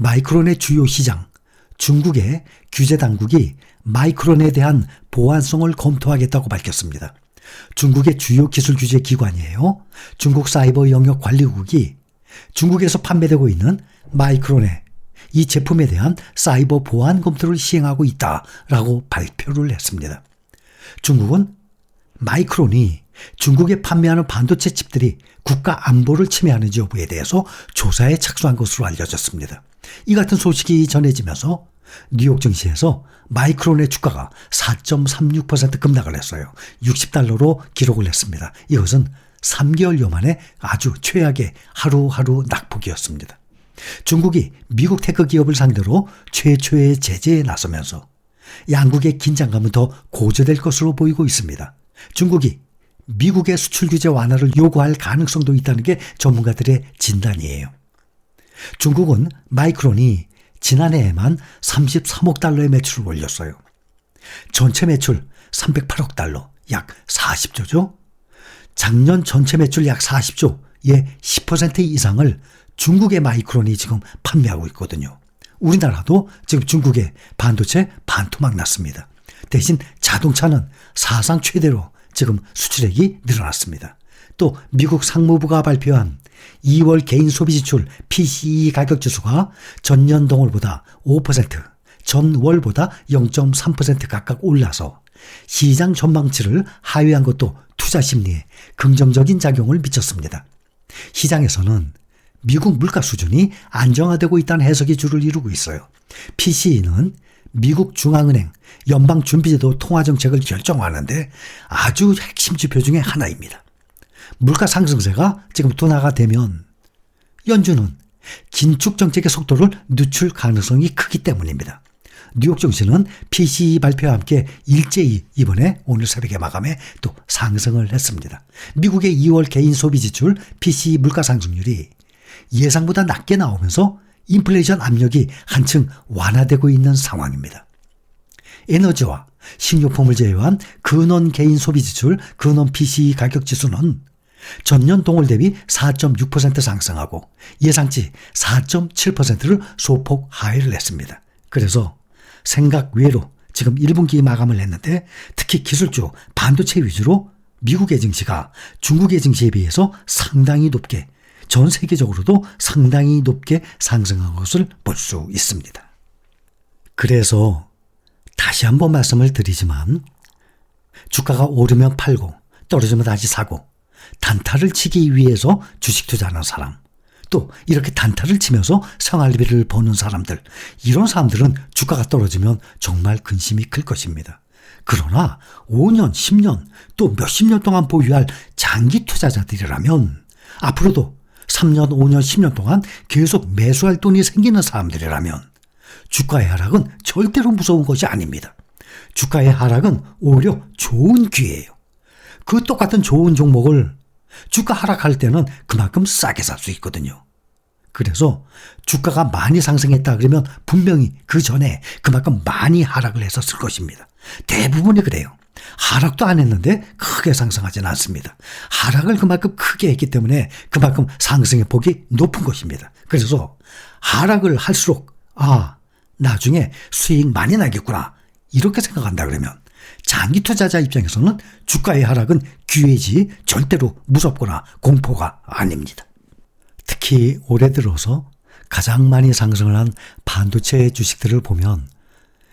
마이크론의 주요 시장, 중국의 규제 당국이 마이크론에 대한 보안성을 검토하겠다고 밝혔습니다. 중국의 주요 기술 규제 기관이에요. 중국 사이버 영역 관리국이 중국에서 판매되고 있는 마이크론의 이 제품에 대한 사이버 보안 검토를 시행하고 있다라고 발표를 했습니다. 중국은 마이크론이 중국에 판매하는 반도체 칩들이 국가 안보를 침해하는지 여부에 대해서 조사에 착수한 것으로 알려졌습니다. 이 같은 소식이 전해지면서 뉴욕 증시에서 마이크론의 주가가 4.36% 급락을 했어요. 60달러로 기록을 했습니다. 이것은 3개월여 만에 아주 최악의 하루하루 낙폭이었습니다. 중국이 미국 테크 기업을 상대로 최초의 제재에 나서면서 양국의 긴장감은 더 고조될 것으로 보이고 있습니다. 중국이 미국의 수출 규제 완화를 요구할 가능성도 있다는 게 전문가들의 진단이에요. 중국은 마이크론이 지난해에만 33억 달러의 매출을 올렸어요. 전체 매출 308억 달러, 약 40조죠. 작년 전체 매출 약 40조의 10% 이상을 중국의 마이크론이 지금 판매하고 있거든요. 우리나라도 지금 중국의 반도체 반토막 났습니다. 대신 자동차는 사상 최대로 지금 수출액이 늘어났습니다. 또 미국 상무부가 발표한 2월 개인 소비지출 PCE 가격지수가 전년 동월보다 5%, 전월보다 0.3% 각각 올라서 시장 전망치를 하회한 것도 투자 심리에 긍정적인 작용을 미쳤습니다. 시장에서는 미국 물가 수준이 안정화되고 있다는 해석이 주를 이루고 있어요. PCE는 미국 중앙은행 연방준비제도 통화정책을 결정하는데 아주 핵심 지표 중에 하나입니다. 물가 상승세가 지금 둔화가 되면 연준은 긴축 정책의 속도를 늦출 가능성이 크기 때문입니다. 뉴욕 증시는 PCE 발표와 함께 일제히 이번에 오늘 새벽에 마감해 또 상승을 했습니다. 미국의 2월 개인 소비지출 PCE 물가 상승률이 예상보다 낮게 나오면서 인플레이션 압력이 한층 완화되고 있는 상황입니다. 에너지와 식료품을 제외한 근원 개인 소비지출 근원 PCE 가격지수는 전년 동월 대비 4.6% 상승하고 예상치 4.7%를 소폭 하회를 했습니다. 그래서 생각 외로 지금 1분기 마감을 했는데 특히 기술주 반도체 위주로 미국의 증시가 중국의 증시에 비해서 상당히 높게 전 세계적으로도 상당히 높게 상승한 것을 볼 수 있습니다. 그래서 다시 한번 말씀을 드리지만 주가가 오르면 팔고 떨어지면 다시 사고 단타를 치기 위해서 주식 투자하는 사람, 또 이렇게 단타를 치면서 생활비를 버는 사람들, 이런 사람들은 주가가 떨어지면 정말 근심이 클 것입니다. 그러나 5년, 10년 또 몇십 년 동안 보유할 장기 투자자들이라면 앞으로도 3년, 5년, 10년 동안 계속 매수할 돈이 생기는 사람들이라면 주가의 하락은 절대로 무서운 것이 아닙니다. 주가의 하락은 오히려 좋은 기회예요. 그 똑같은 좋은 종목을 주가 하락할 때는 그만큼 싸게 살 수 있거든요. 그래서 주가가 많이 상승했다 그러면 분명히 그 전에 그만큼 많이 하락을 했었을 것입니다. 대부분이 그래요. 하락도 안 했는데 크게 상승하지는 않습니다. 하락을 그만큼 크게 했기 때문에 그만큼 상승의 폭이 높은 것입니다. 그래서 하락을 할수록 나중에 수익 많이 나겠구나 이렇게 생각한다 그러면 장기 투자자 입장에서는 주가의 하락은 기회지 절대로 무섭거나 공포가 아닙니다. 특히 올해 들어서 가장 많이 상승을 한 반도체 주식들을 보면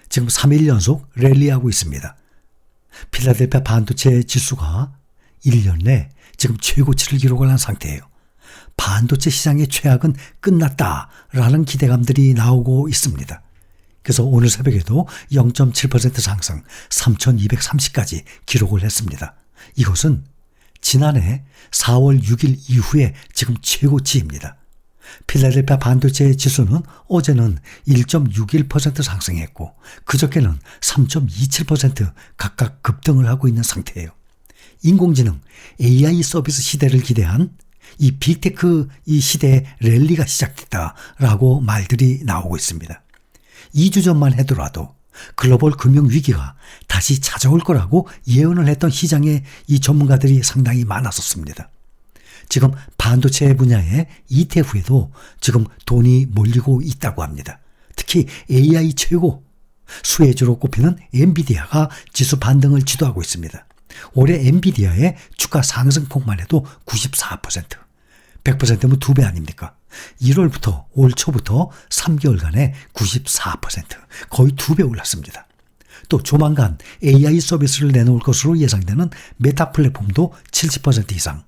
지금 3일 연속 랠리하고 있습니다. 필라델피아 반도체 지수가 1년 내 지금 최고치를 기록을 한 상태예요. 반도체 시장의 최악은 끝났다라는 기대감들이 나오고 있습니다. 그래서 오늘 새벽에도 0.7% 상승 3,230까지 기록을 했습니다. 이것은 지난해 4월 6일 이후에 지금 최고치입니다. 필라델피아 반도체 지수는 어제는 1.61% 상승했고 그저께는 3.27% 각각 급등을 하고 있는 상태예요. 인공지능 AI 서비스 시대를 기대한 이 빅테크 이 시대의 랠리가 시작됐다라고 말들이 나오고 있습니다. 2주 전만 하더라도 글로벌 금융위기가 다시 찾아올 거라고 예언을 했던 시장에 이 전문가들이 상당히 많았었습니다. 지금 반도체 분야의 ETF에도 지금 돈이 몰리고 있다고 합니다. 특히 AI 최고 수혜주로 꼽히는 엔비디아가 지수 반등을 지도하고 있습니다. 올해 엔비디아의 주가 상승폭만 해도 94%, 100%면 2배 아닙니까? 1월부터 올 초부터 3개월간에 94%, 거의 2배 올랐습니다. 또 조만간 AI 서비스를 내놓을 것으로 예상되는 메타 플랫폼도 70% 이상,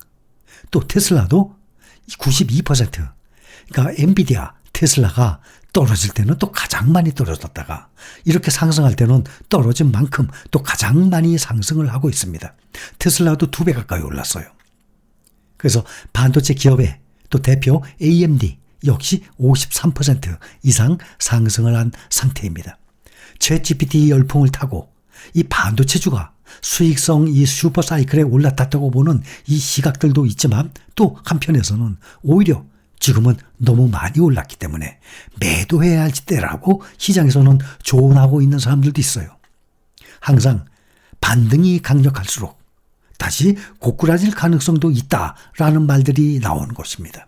또 테슬라도 92%, 그러니까 엔비디아, 테슬라가 떨어질 때는 또 가장 많이 떨어졌다가 이렇게 상승할 때는 떨어진 만큼 또 가장 많이 상승을 하고 있습니다. 테슬라도 2배 가까이 올랐어요. 그래서 반도체 기업의 또 대표 AMD 역시 53% 이상 상승을 한 상태입니다. 챗GPT 열풍을 타고 이 반도체주가 수익성 이 슈퍼사이클에 올라탔다고 보는 이 시각들도 있지만 또 한편에서는 오히려 지금은 너무 많이 올랐기 때문에 매도해야 할 때라고 시장에서는 조언하고 있는 사람들도 있어요. 항상 반등이 강력할수록 다시 고꾸라질 가능성도 있다라는 말들이 나오는 것입니다.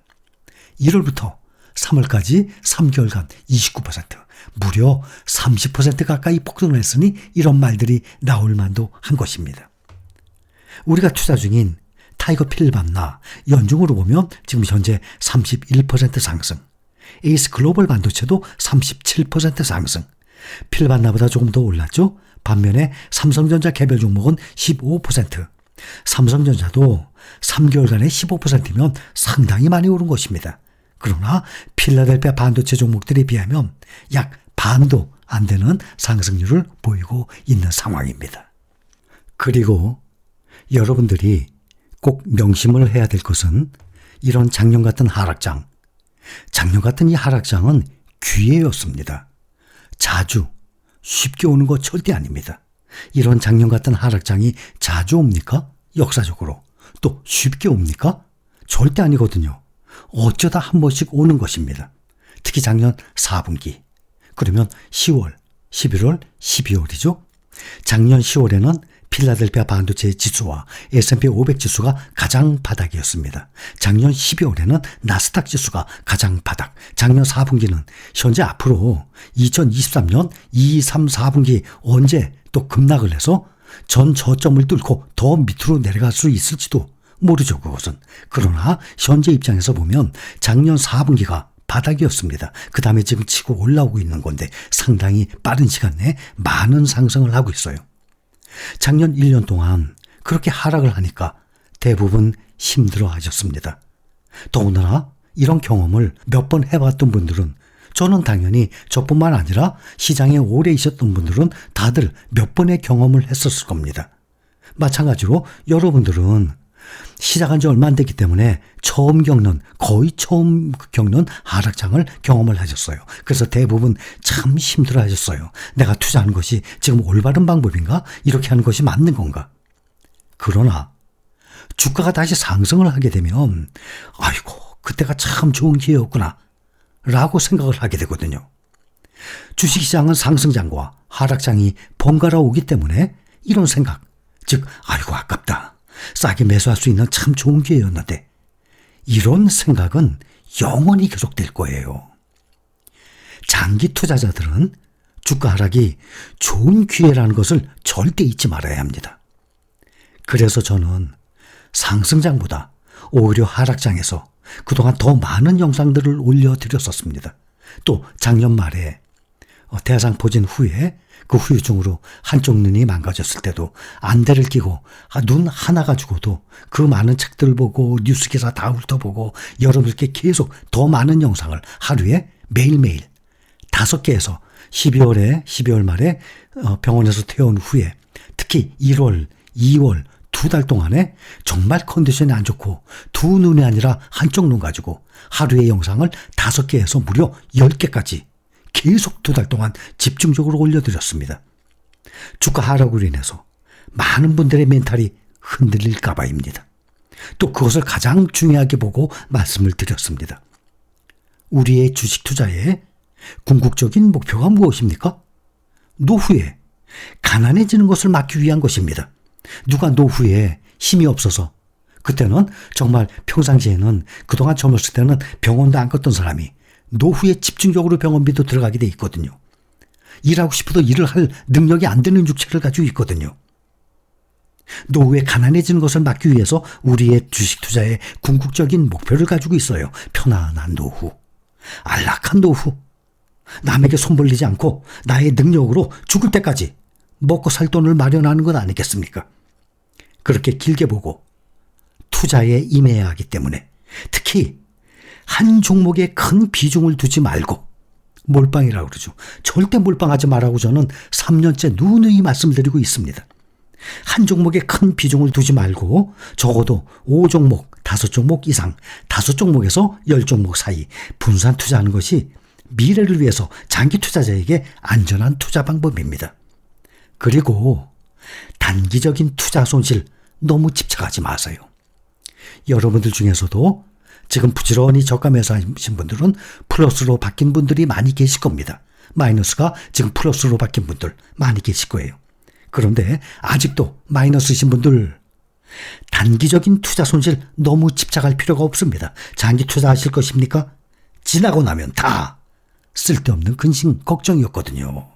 1월부터 3월까지 3개월간 29%, 무려 30% 가까이 폭등을 했으니 이런 말들이 나올 만도 한 것입니다. 우리가 투자 중인 타이거 필반나 연중으로 보면 지금 현재 31% 상승, 에이스 글로벌 반도체도 37% 상승, 필반나보다 조금 더 올랐죠. 반면에 삼성전자 개별 종목은 15%, 삼성전자도 3개월간에 15%면 상당히 많이 오른 것입니다. 그러나 필라델피아 반도체 종목들에 비하면 약 반도 안 되는 상승률을 보이고 있는 상황입니다. 그리고 여러분들이 꼭 명심을 해야 될 것은 이런 작년 같은 하락장, 작년 같은 이 하락장은 기회였습니다. 자주 쉽게 오는 거 절대 아닙니다. 이런 작년 같은 하락장이 자주 옵니까? 역사적으로. 또 쉽게 옵니까? 절대 아니거든요. 어쩌다 한 번씩 오는 것입니다. 특히 작년 4분기, 그러면 10월, 11월, 12월이죠. 작년 10월에는 필라델피아 반도체 지수와 S&P 500 지수가 가장 바닥이었습니다. 작년 12월에는 나스닥 지수가 가장 바닥. 작년 4분기는 현재 앞으로 2023년 2, 3, 4분기 언제 또 급락을 해서 전 저점을 뚫고 더 밑으로 내려갈 수 있을지도 모르죠, 그것은. 그러나 현재 입장에서 보면 작년 4분기가 바닥이었습니다. 그 다음에 지금 치고 올라오고 있는 건데 상당히 빠른 시간 내에 많은 상승을 하고 있어요. 작년 1년 동안 그렇게 하락을 하니까 대부분 힘들어 하셨습니다. 더군다나 이런 경험을 몇 번 해봤던 분들은, 저는 당연히 저뿐만 아니라 시장에 오래 있었던 분들은 다들 몇 번의 경험을 했었을 겁니다. 마찬가지로 여러분들은 시작한 지 얼마 안 됐기 때문에 거의 처음 겪는 하락장을 경험을 하셨어요. 그래서 대부분 참 힘들어 하셨어요. 내가 투자하는 것이 지금 올바른 방법인가? 이렇게 하는 것이 맞는 건가? 그러나 주가가 다시 상승을 하게 되면 아이고, 그때가 참 좋은 기회였구나 라고 생각을 하게 되거든요. 주식시장은 상승장과 하락장이 번갈아 오기 때문에 이런 생각, 즉 아이고 아깝다, 싸게 매수할 수 있는 참 좋은 기회였는데, 이런 생각은 영원히 계속될 거예요. 장기 투자자들은 주가 하락이 좋은 기회라는 것을 절대 잊지 말아야 합니다. 그래서 저는 상승장보다 오히려 하락장에서 그동안 더 많은 영상들을 올려드렸었습니다. 또 작년 말에 대상 포진 후에 그 후유증으로 한쪽 눈이 망가졌을 때도 안대를 끼고 눈 하나 가지고도 그 많은 책들을 보고 뉴스 기사 다 훑어보고 여러분께 계속 더 많은 영상을 하루에 매일매일 5개에서 12월 말에 병원에서 퇴원 후에 특히 1월, 2월 2달 동안에 정말 컨디션이 안 좋고 두 눈이 아니라 한쪽 눈 가지고 하루에 영상을 5개에서 무려 10개까지 계속 2달 동안 집중적으로 올려드렸습니다. 주가 하락으로 인해서 많은 분들의 멘탈이 흔들릴까 봐입니다. 또 그것을 가장 중요하게 보고 말씀을 드렸습니다. 우리의 주식 투자의 궁극적인 목표가 무엇입니까? 노후에 가난해지는 것을 막기 위한 것입니다. 누가 노후에 힘이 없어서 그때는 정말 평상시에는 그동안 젊었을 때는 병원도 안 갔던 사람이 노후에 집중적으로 병원비도 들어가게 돼 있거든요. 일하고 싶어도 일을 할 능력이 안 되는 육체를 가지고 있거든요. 노후에 가난해지는 것을 막기 위해서 우리의 주식 투자에 궁극적인 목표를 가지고 있어요. 편안한 노후, 안락한 노후, 남에게 손 벌리지 않고 나의 능력으로 죽을 때까지 먹고 살 돈을 마련하는 것 아니겠습니까? 그렇게 길게 보고 투자에 임해야 하기 때문에 특히 한 종목에 큰 비중을 두지 말고 몰빵이라고 그러죠. 절대 몰빵하지 말라고 저는 3년째 누누이 말씀드리고 있습니다. 한 종목에 큰 비중을 두지 말고 적어도 5종목, 5종목 이상, 5종목에서 10종목 사이 분산 투자하는 것이 미래를 위해서 장기 투자자에게 안전한 투자 방법입니다. 그리고 단기적인 투자 손실 너무 집착하지 마세요. 여러분들 중에서도 지금 부지런히 저가 매수하신 분들은 플러스로 바뀐 분들이 많이 계실 겁니다. 마이너스가 지금 플러스로 바뀐 분들 많이 계실 거예요. 그런데 아직도 마이너스이신 분들 단기적인 투자 손실 너무 집착할 필요가 없습니다. 장기 투자하실 것입니까? 지나고 나면 다 쓸데없는 근심 걱정이었거든요.